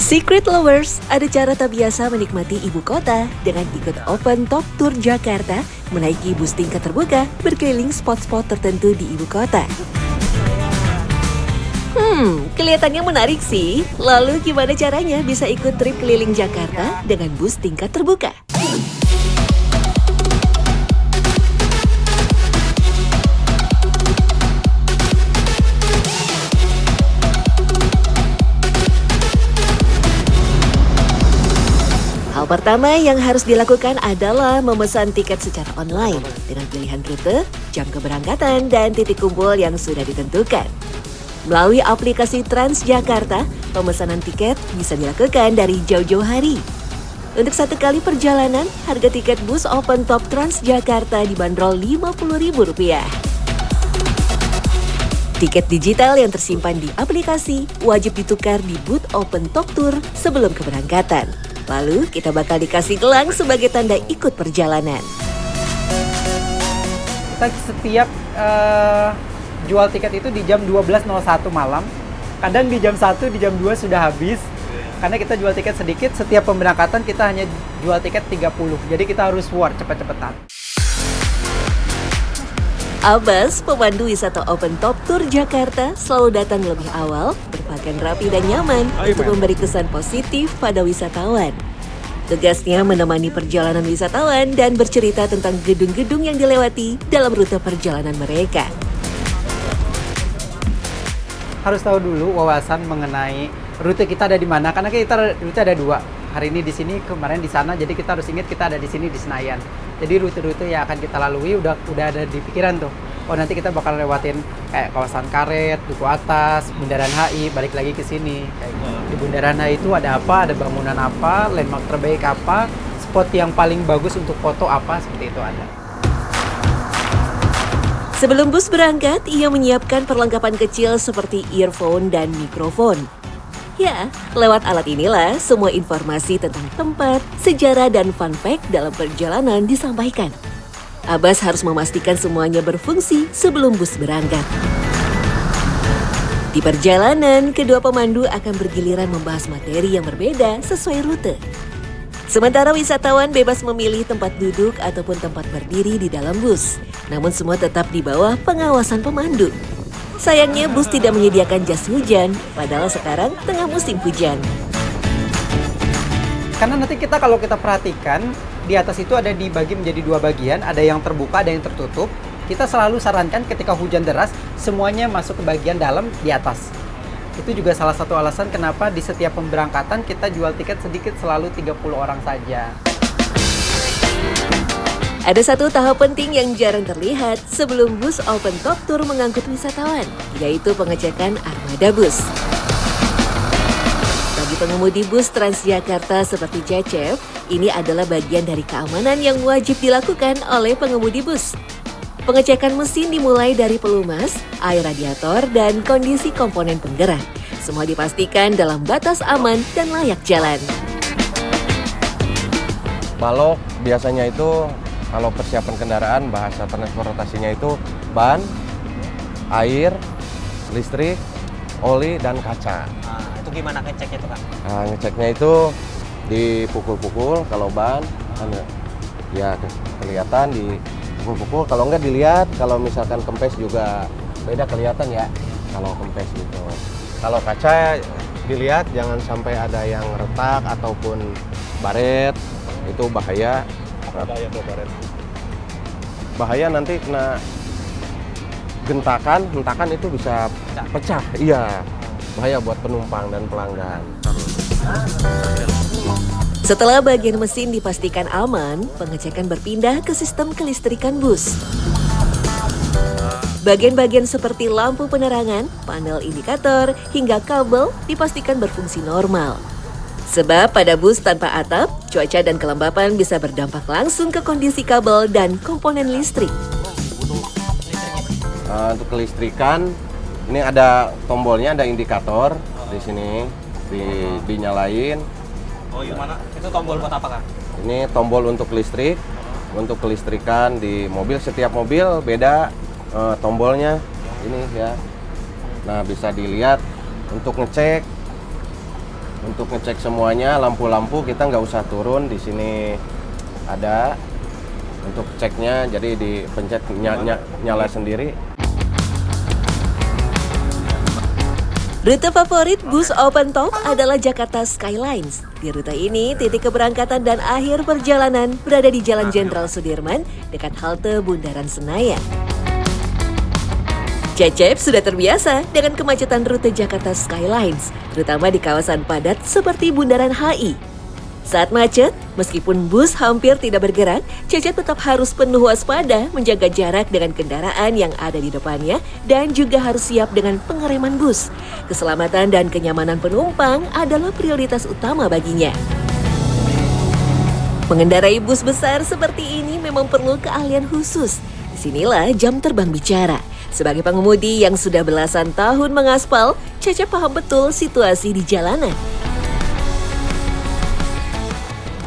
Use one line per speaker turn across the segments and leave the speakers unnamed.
Secret Lovers, ada cara tak biasa menikmati ibu kota dengan ikut Open Top Tour Jakarta, menaiki bus tingkat terbuka, berkeliling spot-spot tertentu di ibu kota. Kelihatannya menarik sih. Lalu gimana caranya bisa ikut trip keliling Jakarta dengan bus tingkat terbuka? Hal pertama yang harus dilakukan adalah memesan tiket secara online dengan pilihan rute, jam keberangkatan, dan titik kumpul yang sudah ditentukan. Melalui aplikasi Transjakarta, pemesanan tiket bisa dilakukan dari jauh-jauh hari. Untuk satu kali perjalanan, harga tiket bus Open Top Transjakarta dibanderol Rp50.000. Tiket digital yang tersimpan di aplikasi wajib ditukar di booth Open Top Tour sebelum keberangkatan. Lalu kita bakal dikasih gelang sebagai tanda ikut perjalanan.
Kita setiap jual tiket itu di jam 12.01 malam. Kadang di jam 1, di jam 2 sudah habis. Karena kita jual tiket sedikit, setiap pemberangkatan kita hanya jual tiket 30. Jadi kita harus war cepet-cepetan.
Abbas, pemandu wisata Open Top Tour Jakarta, selalu datang lebih awal, berpakaian rapi dan nyaman untuk memberi kesan positif pada wisatawan. Tugasnya menemani perjalanan wisatawan dan bercerita tentang gedung-gedung yang dilewati dalam rute perjalanan mereka.
Harus tahu dulu wawasan mengenai rute kita ada di mana, karena kita rute ada dua. Hari ini di sini, kemarin di sana, jadi kita harus ingat kita ada di sini di Senayan. Jadi rute-rute yang akan kita lalui udah ada di pikiran tuh. Oh, nanti kita bakal lewatin kayak kawasan Karet, Duku Atas, Bundaran HI, balik lagi ke sini. Kayak di Bundaran HI itu ada apa, ada bangunan apa, landmark terbaik apa, spot yang paling bagus untuk foto apa, seperti itu ada.
Sebelum bus berangkat, ia menyiapkan perlengkapan kecil seperti earphone dan mikrofon. Ya, lewat alat inilah semua informasi tentang tempat, sejarah, dan fun fact dalam perjalanan disampaikan. Abbas harus memastikan semuanya berfungsi sebelum bus berangkat. Di perjalanan, kedua pemandu akan bergiliran membahas materi yang berbeda sesuai rute. Sementara wisatawan bebas memilih tempat duduk ataupun tempat berdiri di dalam bus, namun semua tetap di bawah pengawasan pemandu. Sayangnya bus tidak menyediakan jas hujan, padahal sekarang tengah musim hujan.
Karena nanti kalau kita perhatikan, di atas itu ada dibagi menjadi dua bagian, ada yang terbuka, ada yang tertutup. Kita selalu sarankan ketika hujan deras, semuanya masuk ke bagian dalam di atas. Itu juga salah satu alasan kenapa di setiap pemberangkatan kita jual tiket sedikit, selalu 30 orang saja.
Ada satu tahap penting yang jarang terlihat sebelum bus Open Top Tour mengangkut wisatawan, yaitu pengecekan armada bus. Bagi pengemudi bus Transjakarta seperti Cecep, ini adalah bagian dari keamanan yang wajib dilakukan oleh pengemudi bus. Pengecekan mesin dimulai dari pelumas, air radiator, dan kondisi komponen penggerak. Semua dipastikan dalam batas aman dan layak jalan.
Balok biasanya itu kalau persiapan kendaraan, bahasa transportasinya itu ban, air, listrik, oli, dan kaca.
Itu gimana ngeceknya tuh, Kak?
Nah, ngeceknya itu dipukul-pukul, kalau ban, kan ya kelihatan dipukul-pukul, kalau enggak dilihat, kalau misalkan kempes juga beda kelihatan ya, kalau kempes gitu. Kalau kaca dilihat, jangan sampai ada yang retak ataupun baret, itu bahaya. Bahaya nanti kena hentakan itu bisa pecah. Iya, bahaya buat penumpang dan pelanggan.
Setelah bagian mesin dipastikan aman, pengecekan berpindah ke sistem kelistrikan bus. Bagian-bagian seperti lampu penerangan, panel indikator, hingga kabel dipastikan berfungsi normal. Sebab pada bus tanpa atap, cuaca dan kelembapan bisa berdampak langsung ke kondisi kabel dan komponen listrik.
Untuk kelistrikan, ini ada tombolnya, ada indikator di sini, dinyalain.
Oh, gimana? Itu tombol buat apa, Kak?
Ini tombol untuk listrik, untuk kelistrikan di mobil. Setiap mobil beda tombolnya, ini ya. Nah, bisa dilihat untuk ngecek Untuk ngecek semuanya, lampu-lampu kita nggak usah turun, di sini ada untuk ceknya, jadi dipencet nyala sendiri.
Rute favorit bus open top adalah Jakarta Skylines. Di rute ini, titik keberangkatan dan akhir perjalanan berada di Jalan Jenderal Sudirman dekat halte Bundaran Senayan. Cecep sudah terbiasa dengan kemacetan rute Jakarta Skylines, terutama di kawasan padat seperti Bundaran HI. Saat macet, meskipun bus hampir tidak bergerak, Cecep tetap harus penuh waspada menjaga jarak dengan kendaraan yang ada di depannya dan juga harus siap dengan pengereman bus. Keselamatan dan kenyamanan penumpang adalah prioritas utama baginya. Mengendarai bus besar seperti ini memang perlu keahlian khusus. Disinilah jam terbang bicara. Sebagai pengemudi yang sudah belasan tahun mengaspal, Cecep paham betul situasi di jalanan.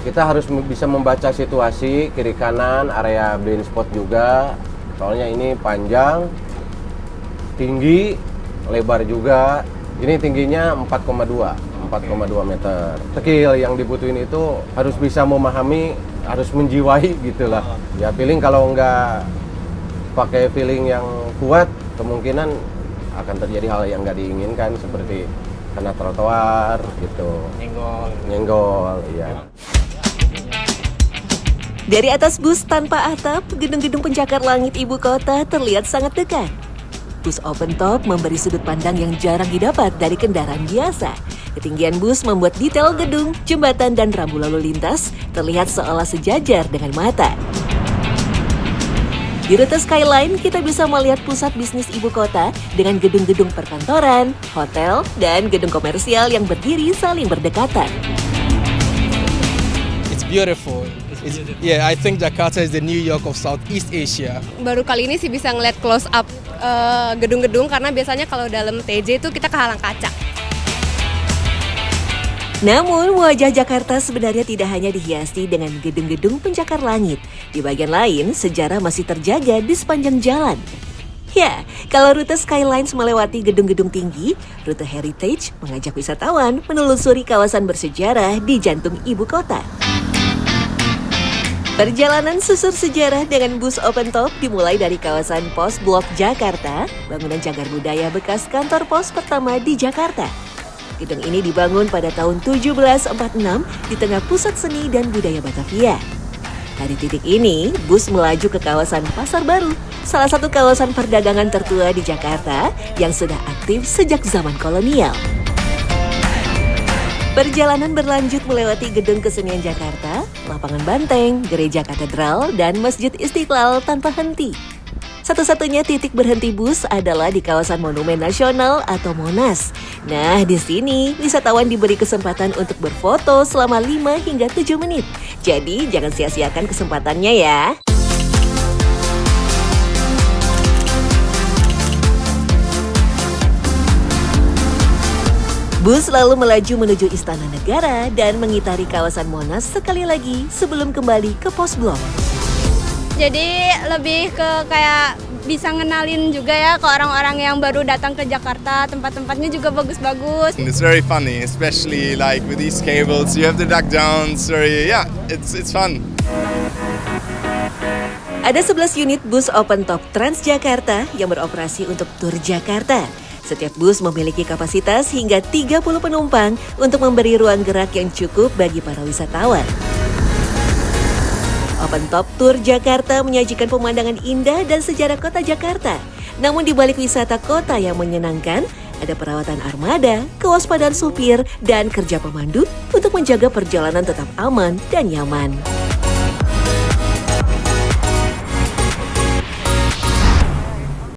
Kita harus bisa membaca situasi kiri kanan, area blind spot juga. Soalnya ini panjang, tinggi, lebar juga. Ini tingginya 4,2 meter. Skill yang dibutuhin itu harus bisa memahami, harus menjiwai gitulah. Ya feeling, kalau nggak pakai feeling yang kuat, kemungkinan akan terjadi hal yang nggak diinginkan seperti kena trotoar gitu. Nyenggol, iya.
Dari atas bus tanpa atap, gedung-gedung pencakar langit ibu kota terlihat sangat dekat. Bus open top memberi sudut pandang yang jarang didapat dari kendaraan biasa. Ketinggian bus membuat detail gedung, jembatan, dan rambu lalu lintas terlihat seolah sejajar dengan mata. Di rute Skyline, kita bisa melihat pusat bisnis ibu kota dengan gedung-gedung perkantoran, hotel, dan gedung komersial yang berdiri saling berdekatan.
It's beautiful. Yeah, I think Jakarta is the New York of Southeast Asia.
Baru kali ini sih bisa ngeliat close up gedung-gedung, karena biasanya kalau dalam TJ itu kita kehalang kaca.
Namun, wajah Jakarta sebenarnya tidak hanya dihiasi dengan gedung-gedung pencakar langit. Di bagian lain, sejarah masih terjaga di sepanjang jalan. Ya, kalau rute Skylines melewati gedung-gedung tinggi, rute Heritage mengajak wisatawan menelusuri kawasan bersejarah di jantung ibu kota. Perjalanan susur sejarah dengan bus open top dimulai dari kawasan Pos Blok Jakarta, bangunan cagar budaya bekas kantor pos pertama di Jakarta. Gedung ini dibangun pada tahun 1746 di tengah pusat seni dan budaya Batavia. Dari titik ini, bus melaju ke kawasan Pasar Baru, salah satu kawasan perdagangan tertua di Jakarta yang sudah aktif sejak zaman kolonial. Perjalanan berlanjut melewati Gedung Kesenian Jakarta, Lapangan Banteng, Gereja Katedral, dan Masjid Istiqlal tanpa henti. Satu-satunya titik berhenti bus adalah di kawasan Monumen Nasional atau Monas. Nah, di sini wisatawan diberi kesempatan untuk berfoto selama 5 hingga 7 menit. Jadi, jangan sia-siakan kesempatannya ya. Bus lalu melaju menuju Istana Negara dan mengitari kawasan Monas sekali lagi sebelum kembali ke pos blok.
Jadi lebih ke kayak bisa ngenalin juga ya ke orang-orang yang baru datang ke Jakarta, tempat-tempatnya juga bagus-bagus.
It's very funny, especially like with these cables. You have to duck down. So yeah, it's fun.
Ada 11 unit bus open top Transjakarta yang beroperasi untuk tur Jakarta. Setiap bus memiliki kapasitas hingga 30 penumpang untuk memberi ruang gerak yang cukup bagi para wisatawan. Open Top Tour Jakarta menyajikan pemandangan indah dan sejarah kota Jakarta. Namun di balik wisata kota yang menyenangkan, ada perawatan armada, kewaspadaan supir, dan kerja pemandu untuk menjaga perjalanan tetap aman dan nyaman.